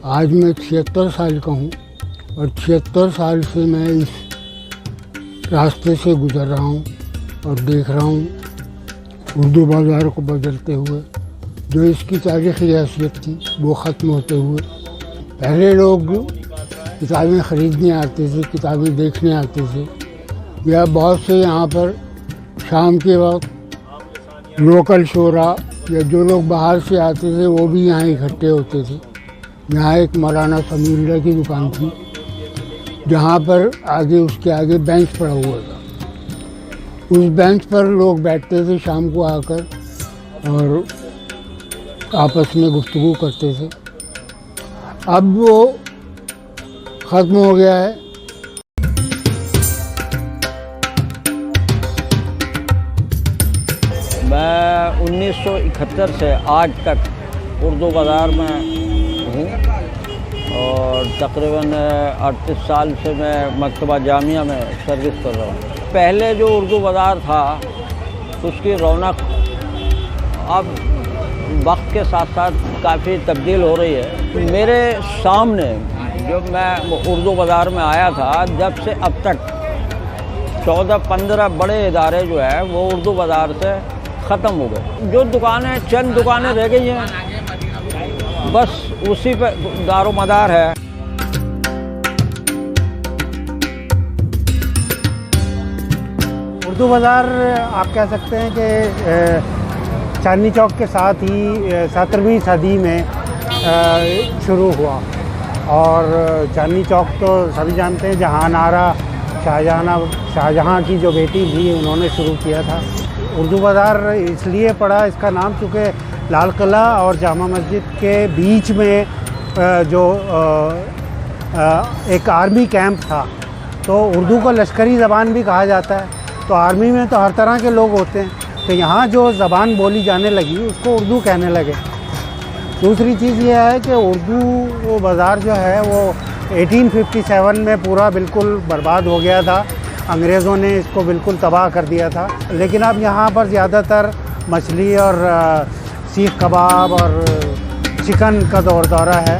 आज मैं 76 साल का हूँ और 76 साल से मैं इस रास्ते से गुजर रहा हूँ और देख रहा हूँ उर्दू बाज़ार को बदलते हुए। जो इसकी तारीख़ी हैसियत थी वो ख़त्म होते हुए। पहले लोग किताबें ख़रीदने आते थे, किताबें देखने आते थे, या बहुत से यहाँ पर शाम के वक्त लोकल शोरा या जो लोग बाहर से आते थे वो भी यहाँ इकट्ठे होते थे। यहाँ एक मौलाना समीउल्लाह की दुकान थी जहाँ पर उसके आगे बेंच पड़ा हुआ था। उस बेंच पर लोग बैठते थे शाम को आकर और आपस में गुफ्तगू करते थे। अब वो ख़त्म हो गया है। मैं 1971 से आज तक उर्दू बाज़ार में हूँ और तकरीबन 38 साल से मैं मकतबा जामिया में सर्विस कर रहा हूँ। पहले जो उर्दू बाज़ार था उसकी रौनक अब वक्त के साथ साथ काफ़ी तब्दील हो रही है। मेरे सामने जब मैं उर्दू बाज़ार में आया था, जब से अब तक 14-15 बड़े इदारे जो है वो उर्दू बाज़ार से ख़त्म हो गए। जो दुकानें चंद दुकानें रह गई हैं, बस उसी पे दारोमदार है। उर्दू बाज़ार आप कह सकते हैं कि चांदनी चौक के साथ ही 17वीं सदी में शुरू हुआ। और चांदनी चौक तो सभी जानते हैं, जहानारा शाहजहाँ की जो बेटी थी उन्होंने शुरू किया था। उर्दू बाज़ार इसलिए पड़ा इसका नाम क्योंकि लाल किला और जामा मस्जिद के बीच में जो एक आर्मी कैंप था, तो उर्दू को लश्करी ज़बान भी कहा जाता है। तो आर्मी में तो हर तरह के लोग होते हैं, तो यहाँ जो ज़बान बोली जाने लगी उसको उर्दू कहने लगे। दूसरी चीज़ ये है कि उर्दू बाज़ार जो है वो 1857 में पूरा बिल्कुल बर्बाद हो गया था। अंग्रेज़ों ने इसको बिल्कुल तबाह कर दिया था। लेकिन अब यहाँ पर ज़्यादातर मछली और सीख कबाब और चिकन का दौरा है।